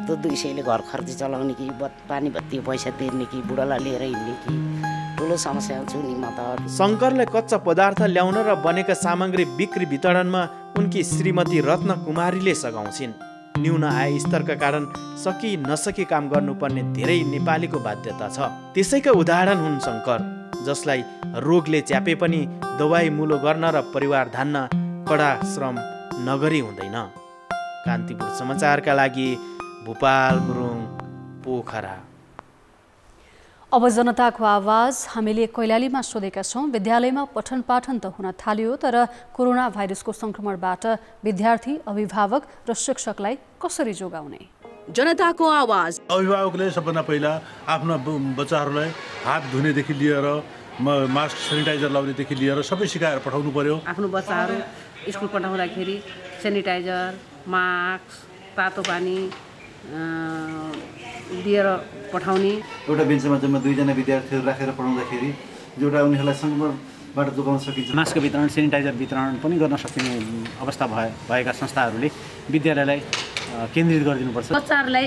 त्यो 200ले घर खर्च चलाउने कि पानी बत्ती पैसा तिर्ने कि बुढालाई लिएर हिँड्ने कि ठुलो समस्या छु नि म त। शङ्करले कच्चा पदार्थ ल्याउन र बनेका सामग्री बिक्री वितरणमा उनकी श्रीमती रत्न कुमारीले सघाउँछिन्। न्यून आय स्तरका कारण सकि नसकी काम गर्नुपर्ने धेरै नेपालीको बाध्यता छ। त्यसैका उदाहरण हुन् शङ्कर, जसलाई रोगले च्यापे पनि दबाई मुलो गर्न र परिवार धान्न कडा श्रम नगरी हुँदैन। कान्तिपुर समाचारका लागि भूपाल गुरुङ, पोखरा। अब जनताको आवाज। हामीले कैलालीमा सोधेका छौँ, विद्यालयमा पठन पाठन त हुन थाल्यो, तर कोरोना भाइरसको संक्रमणबाट विद्यार्थी, अभिभावक र शिक्षकलाई कसरी जोगाउने? जनताको आवाज। अभिभावकले सबभन्दा पहिला आफ्ना बच्चाहरूलाई हात धुनेदेखि लिएर मास्क सेनिटाइजर लाउनेदेखि लिएर सबै सिकाएर पठाउनु पर्यो। आफ्नो बच्चाहरू स्कुल पठाउँदाखेरि सेनिटाइजर, मास्क, तातो पानी दिएर पठाउने। एउटा बेन्चमा जम्मा 2 जना विद्यार्थीहरू राखेर पढाउँदाखेरि एउटा उनीहरूलाई संक्रमणबाट जोगाउन सकिन्छ। मास्क वितरण, सेनिटाइजर वितरण पनि गर्न सकिने अवस्था भएका संस्थाहरूले विद्यालयलाई केन्द्रित गरिदिनुपर्छ। बच्चाहरूलाई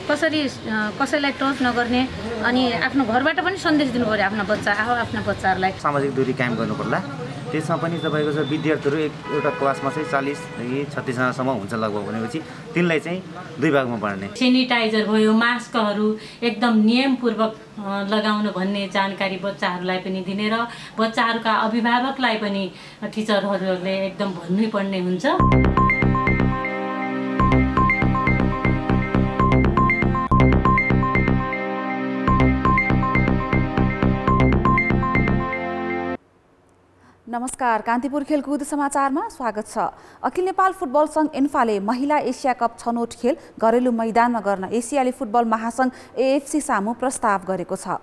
कसैलाई टच नगर्ने अनि आफ्नो घरबाट पनि सन्देश दिनु पर्यो आफ्ना बच्चाहरूलाई। सामाजिक दूरी कायम गर्नु पर्ला त्यसमा पनि तपाईँको चाहिँ विद्यार्थीहरू एउटा क्लासमा चाहिँ 40देखि 36जनासम्म हुन्छ लगभग भनेपछि तिनलाई चाहिँ 2 भागमा बाँड्ने। सेनिटाइजर भयो, मास्कहरू एकदम नियमपूर्वक लगाउनु भन्ने जानकारी बच्चाहरूलाई पनि दिने र बच्चाहरूका अभिभावकलाई पनि टिचरहरूले एकदम भन्नै पर्ने हुन्छ। नमस्कार, कान्तिपुर खेलकुद समाचारमा स्वागत छ। अखिल नेपाल फुटबल सङ्घ एन्फाले महिला एसिया कप छनौट खेल घरेलु मैदानमा गर्न एसियाली फुटबल महासङ्घ एएफसी सामु प्रस्ताव गरेको छ।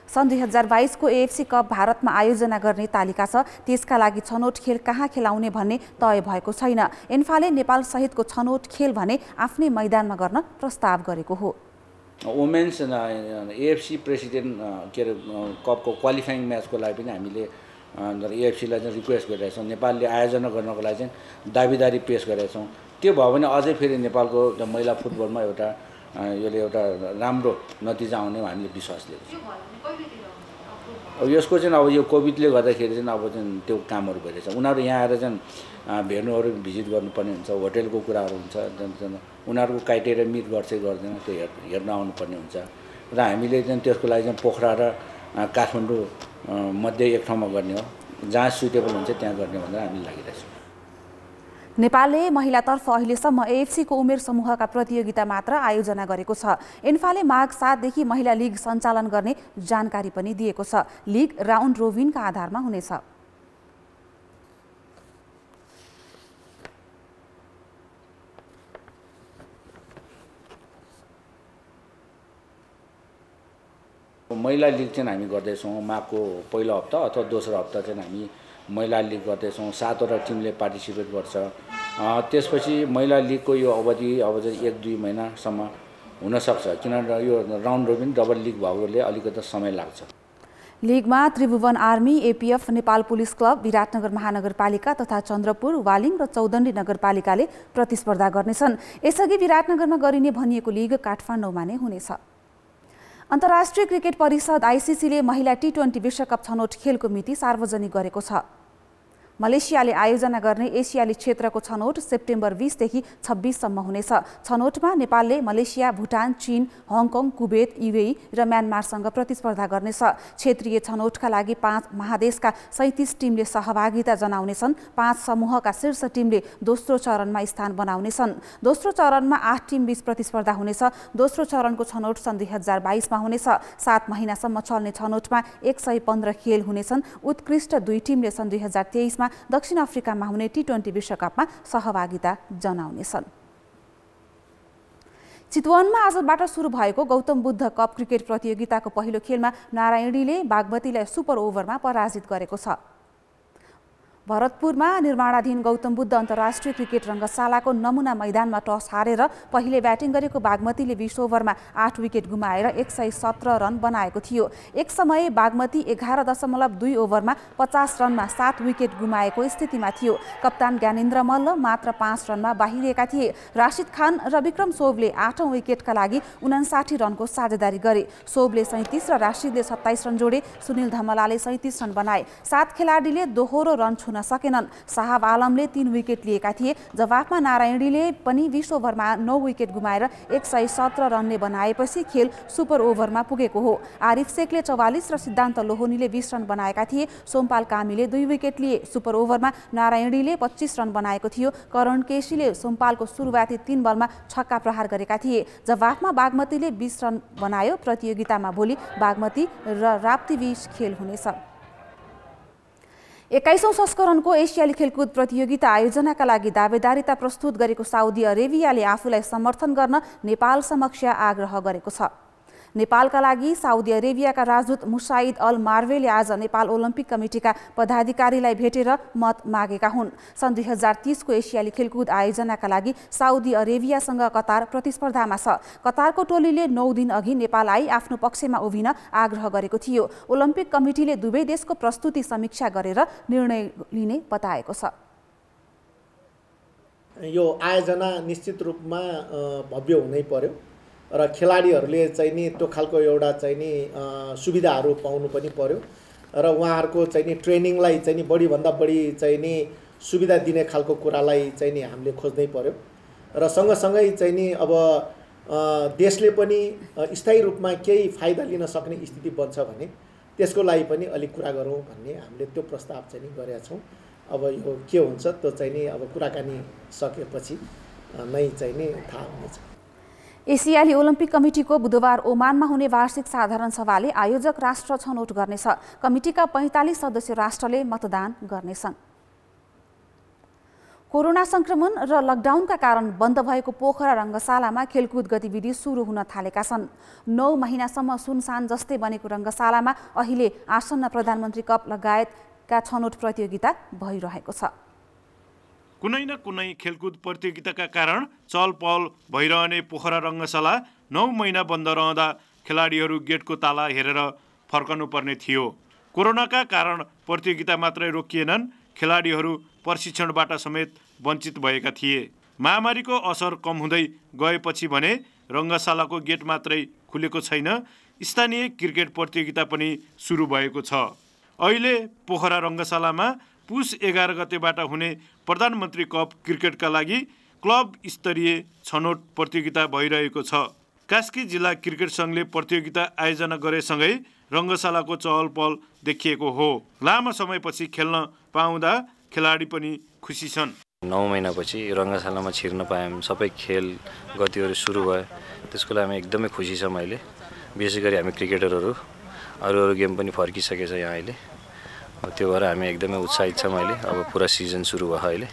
सन् 2022 को एएफसी कप भारतमा आयोजना गर्ने तालिका छ, त्यसका लागि छनौट खेल कहाँ खेलाउने भन्ने तय भएको छैन। एन्फाले नेपाल सहितको छनौट खेल भने आफ्नै मैदानमा गर्न प्रस्ताव गरेको हो। वुमेन्स एएफसी प्रेसिडेन्ट के अरे कपको क्वालिफाइङ म्याचको लागि पनि हामीले एएफसीलाई चाहिँ रिक्वेस्ट गरिरहेका छौँ। नेपालले आयोजना गर्नको लागि चाहिँ दाबीदारी पेश गरेका छौँ। त्यो भयो भने अझै फेरि नेपालको महिला फुटबलमा एउटा यसले एउटा राम्रो नतिजा आउने हामीले विश्वास लिएको छौँ। अब यसको चाहिँ अब यो कोभिडले गर्दाखेरि चाहिँ अब चाहिँ त्यो कामहरू भइरहेछ। उनीहरू यहाँ आएर चाहिँ भेन्यूहरू भिजिट गर्नुपर्ने हुन्छ, होटेलको कुराहरू हुन्छ, उनीहरूको क्राइटेरिया मिट गर्छ गर्दैन त्यो हेर्न आउनुपर्ने हुन्छ र हामीले चाहिँ त्यसको लागि चाहिँ पोखरा र काठमाडौँ मध्ये एक ठाउँमा गर्ने हो, जहाँ सुटेबल हुन्छ त्यहाँ गर्ने भनेर हामी लागिरहेछौँ। नेपालले महिलातर्फ अहिलेसम्म एएफसीको उमेर समूहका प्रतियोगिता मात्र आयोजना गरेको छ। एन्फाले माघ 7 देखि महिला लिग सञ्चालन गर्ने जानकारी पनि दिएको छ। लिग राउन्ड रोबिनका आधारमा हुनेछ। महिला लिग चाहिँ हामी गर्दैछौँ। माघको पहिलो हप्ता अथवा दोस्रो हप्ता चाहिँ हामी महिला लिग गर्दैछौँ। 7वटा टिमले पार्टिसिपेट गर्छ। त्यसपछि महिला लिगको यो अवधि अब चाहिँ 1-2 महिनासम्म हुनसक्छ, किनभने यो राउन्ड रोबिन डबल लिग भएकोले अलिकति समय लाग्छ। लिगमा Tribhuvan army, APF, Nepal police club, Biratnagar महानगरपालिका तथा चन्द्रपुर, वालिङ र चौदण्डी नगरपालिकाले प्रतिस्पर्धा गर्नेछन्। यसअघि विराटनगरमा गरिने भनिएको लिग काठमाडौँमा नै हुनेछ। अन्तर्राष्ट्रिय क्रिकेट परिषद आइसिसीले महिला टी20 विश्वकप छनौट खेलको मिति सार्वजनिक गरेको छ। मलेसियाले आयोजना गर्ने एसियाली क्षेत्रको छनौट सेप्टेम्बर 20 देखि 26 सम्म हुनेछ। छनौटमा नेपालले मलेसिया, भुटान, चीन, हङकङ, कुवेत, युएई र म्यानमारसँग प्रतिस्पर्धा गर्नेछ। क्षेत्रीय छनौटका लागि 5 महादेशका 37 टिमले सहभागिता जनाउनेछन्। 5 समूहका शीर्ष टिमले दोस्रो चरणमा स्थान बनाउनेछन्। दोस्रो चरणमा 8 टिम बीच प्रतिस्पर्धा हुनेछ। दोस्रो चरणको छनौट सन् 2022 मा हुनेछ। 7 महिनासम्म चल्ने छनौटमा 115 खेल हुनेछन्। उत्कृष्ट 2 टिमले सन् 2023 मा दक्षिण अफ्रिकामा हुने टी20 विश्वकपमा सहभागिता जनाउनेछन्। चितवनमा आजबाट सुरु भएको गौतम बुद्ध कप क्रिकेट प्रतियोगिताको पहिलो खेलमा नारायणीले बागमतीलाई सुपर ओभरमा पराजित गरेको छ। भरतपुरमा निर्माणाधीन गौतम बुद्ध अन्तर्राष्ट्रिय क्रिकेट रङ्गशालाको नमुना मैदानमा टस हारेर पहिले ब्याटिङ गरेको बागमतीले 20 ओभरमा 8 विकेट गुमाएर 117 रन बनाएको थियो। एक समय बागमती 11.2 ओभरमा 50 रनमा 7 विकेट गुमाएको स्थितिमा थियो। कप्तान ज्ञानेन्द्र मल्ल मात्र 5 रनमा बाहिरिएका थिए। राशिद खान र विक्रम सोबले 8औं विकेटका लागि 59 रनको साझेदारी गरे। सोबले 37 र राशिदले 27 रन जोडे। सुनिल धमलाले 37 रन बनाए। 7 खेलाडीले दोहोरो रन छुन सकेनन्। साहब आलमले 3 विकेट लिएका थिए। जवाफमा नारायणीले पनि 20 ओभरमा 9 विकेट गुमाएर 117 रनले बनाएपछि खेल सुपर ओभरमा पुगेको हो। आरिफ शेखले 44 र सिद्धान्त लोहनीले 20 रन बनाएका थिए। सोमपाल कामीले 2 विकेट लिए। सुपर ओभरमा नारायणीले 25 रन बनाएको थियो। करण केसीले सोमपालको सुरुवाती 3 बलमा छक्का प्रहार गरेका थिए। जवाफमा बागमतीले 20 रन बनायो। प्रतियोगितामा भोलि बागमती र राप्तीबीच खेल हुनेछ। 21औं संस्करणको एसियाली खेलकुद प्रतियोगिता आयोजनाका लागि दावेदारिता प्रस्तुत गरेको साउदी अरेबियाले आफूलाई समर्थन गर्न नेपाल समक्ष आग्रह गरेको छ। नेपालका लागि साउदी अरेबियाका राजदूत मुसाइद अल मार्वेले आज नेपाल ओलम्पिक कमिटीका पदाधिकारीलाई भेटेर मत मागेका हुन्। सन् 2030 को एसियाली खेलकुद आयोजनाका लागि साउदी अरेबियासँग कतार प्रतिस्पर्धामा छ। कतारको टोलीले 9 दिन अघि नेपाल आई आफ्नो पक्षमा उभिन आग्रह गरेको थियो। ओलम्पिक कमिटीले दुवै देशको प्रस्तुति समीक्षा गरेर निर्णय लिने बताएको छ। यो आयोजना निश्चित रूपमा भव्य हुनै पर्यो र खेलाडीहरूले चाहिँ नि त्यो खालको एउटा चाहिँ नि सुविधाहरू पाउनु पनि पर्यो र उहाँहरूको चाहिँ नि ट्रेनिङलाई चाहिँ नि बढीभन्दा बढी चाहिँ नि सुविधा दिने खालको कुरालाई चाहिँ नि हामीले खोज्नै पर्यो र सँगसँगै चाहिँ नि अब देशले पनि स्थायी रूपमा केही फाइदा लिन सक्ने स्थिति बन्छ भने त्यसको लागि पनि अलिक कुरा गरौँ भन्ने हामीले त्यो प्रस्ताव चाहिँ नि गरेका छौँ। अब यो के हुन्छ त्यो चाहिँ नि अब कुराकानी सकेपछि नै चाहिँ नि थाहा हुनेछ। एसियाली ओलम्पिक कमिटीको बुधबार ओमानमा हुने वार्षिक साधारण सभाले आयोजक राष्ट्र छनौट गर्नेछ। कमिटीका 45 सदस्य राष्ट्रले मतदान गर्नेछन्। कोरोना संक्रमण र लकडाउनका कारण बन्द भएको पोखरा रङ्गशालामा खेलकुद गतिविधि सुरु हुन थालेका छन्। 9 महिनासम्म सुनसान जस्तै बनेको रङ्गशालामा अहिले आसन्न प्रधानमन्त्री कप लगायतका छनौट प्रतियोगिता भइरहेको छ। कुनै न कुनै खेलकुद प्रतियोगिताका कारण चलपहल भइरहने पोखरा रङ्गशाला 9 महिना बन्द रहँदा खेलाडीहरू गेटको ताला हेरेर फर्कनु पर्ने थियो। कोरोनाका कारण प्रतियोगिता मात्रै रोकिएनन्, खेलाडीहरू प्रशिक्षणबाट समेत वञ्चित भएका थिए। महामारीको असर कम हुँदै गएपछि भने रङ्गशालाको गेट मात्रै खुलेको छैन, स्थानीय क्रिकेट प्रतियोगिता पनि सुरु भएको छ। अहिले पोखरा रङ्गशालामा पुस 11 गतेबाट हुने प्रधानमन्त्री कप क्रिकेटका लागि क्लब स्तरीय छनौट प्रतियोगिता भइरहेको छ। कास्की जिल्ला क्रिकेट सङ्घले प्रतियोगिता आयोजना गरेसँगै रङ्गशालाको चहल पहल देखिएको हो। लामो समयपछि खेल्न पाउँदा खेलाडी पनि खुसी छन्। 9 महिनापछि रङ्गशालामा छिर्न पायौँ, सबै खेल गतिहरू सुरु भयो, त्यसको लागि हामी एकदमै खुसी छौँ। अहिले विशेष गरी हामी क्रिकेटरहरू अरू गेम पनि फर्किसकेछ यहाँ अहिले, त्यो भएर हामी एकदमै उत्साहित छौँ। अहिले अब पुरा सिजन सुरु भयो अहिले,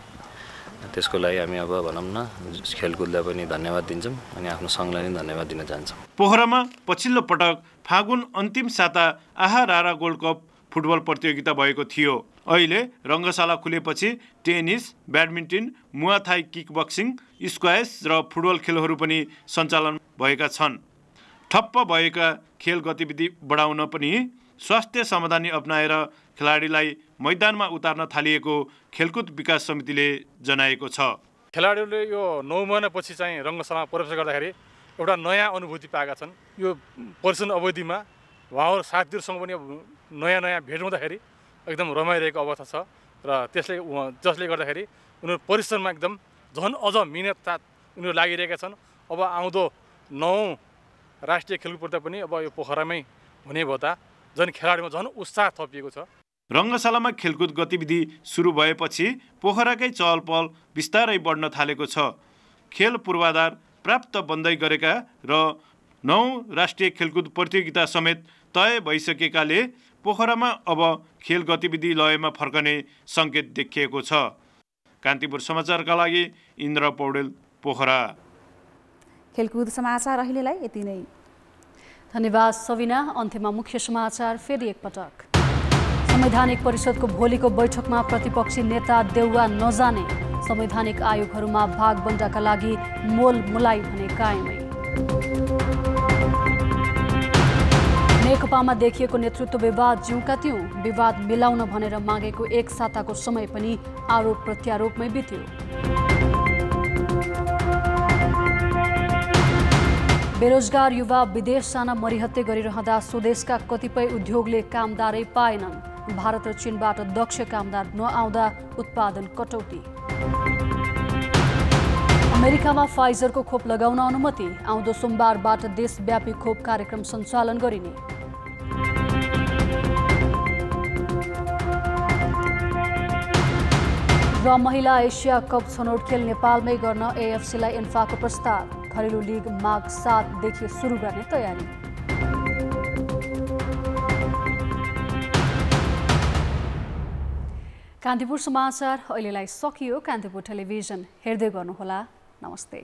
त्यसको लागि हामी अब भनौँ न खेलकुदलाई पनि धन्यवाद दिन्छौँ अनि आफ्नो सङ्घलाई पनि धन्यवाद दिन चाहन्छौँ। पोखरामा पछिल्लो पटक फागुन अन्तिम साता आहा रारा गोल्ड कप फुटबल प्रतियोगिता भएको थियो। अहिले रङ्गशाला खुलेपछि टेनिस, ब्याडमिन्टन, मुवा थाई, किक बक्सिङ, स्क्वास र फुटबल खेलहरू पनि सञ्चालन भएका छन्। ठप्प भएका खेल गतिविधि बढाउन पनि स्वास्थ्य समाधानी अपनाएर खेलाडीलाई मैदानमा उतार्न थालिएको खेलकुद विकास समितिले जनाएको छ। खेलाडीहरूले यो 9 महिनापछि चाहिँ रङ्गशालामा प्रवेश गर्दाखेरि एउटा नयाँ अनुभूति पाएका छन्। यो परिक्षण अवधिमा उहाँहरू साथीहरूसँग पनि नयाँ भेट हुँदाखेरि एकदम रमाइरहेको अवस्था छ र जसले गर्दाखेरि उनीहरू परिश्रममा एकदम झन् अझ मिहिनेत साथ उनीहरू लागिरहेका छन्। अब आउँदो 9 राष्ट्रिय खेलकुद प्रतियोगिता पनि अब यो पोखरामै हुने भएता झन् खेलाडीमा झन् उत्साह थपिएको छ। रङ्गशालामा खेलकुद गतिविधि सुरु भएपछि पोखराकै चहल पहल बिस्तारै बढ्न थालेको छ। खेल पूर्वाधार प्राप्त बन्दै गरेका र 9 राष्ट्रिय खेलकुद प्रतियोगिता समेत तय भइसकेकाले पोखरामा अब खेल गतिविधि लयमा फर्कने सङ्केत देखिएको छ। कान्तिपुर समाचारका लागि इन्द्र पौडेल, पोखरा। खेलकुद समाचार अहिलेलाई यति नै। धन्यवाद सबिना। अन्त्यमा मुख्य समाचार फेरि एकपटक। संवैधानिक परिषदको भोलिको बैठकमा प्रतिपक्षी नेता देउवा नजाने, संवैधानिक आयोगहरूमा भागबण्डाका लागि मोलमुलाई भने कायमै। नेकपामा देखिएको नेतृत्व विवाद जिउका त्यौं, विवाद मिलाउन भनेर मागेको 1 साताको समय पनि आरोप प्रत्यारोपमै बित्यो। बेरोजगार युवा विदेश जान मरिहत्ते गरिरहँदा स्वदेशका कतिपय उद्योगले कामदारै पाएनन्। भारत र चीनबाट दक्ष कामदार नआउँदा उत्पादन कटौती। अमेरिकामा फाइजरको खोप लगाउन अनुमति, आउँदो सोमबारबाट देशव्यापी खोप कार्यक्रम सञ्चालन गरिने। र महिला एसिया कप छनौट खेल नेपालमै गर्न एएफसीलाई इन्फाको प्रस्ताव, घरेलु लिग माघ 7 देखि सुरु गर्ने तयारी। कान्तिपुर समाचार अहिलेलाई सकियो। कान्तिपुर टेलिभिजन हेर्दै गर्नुहोला। नमस्ते।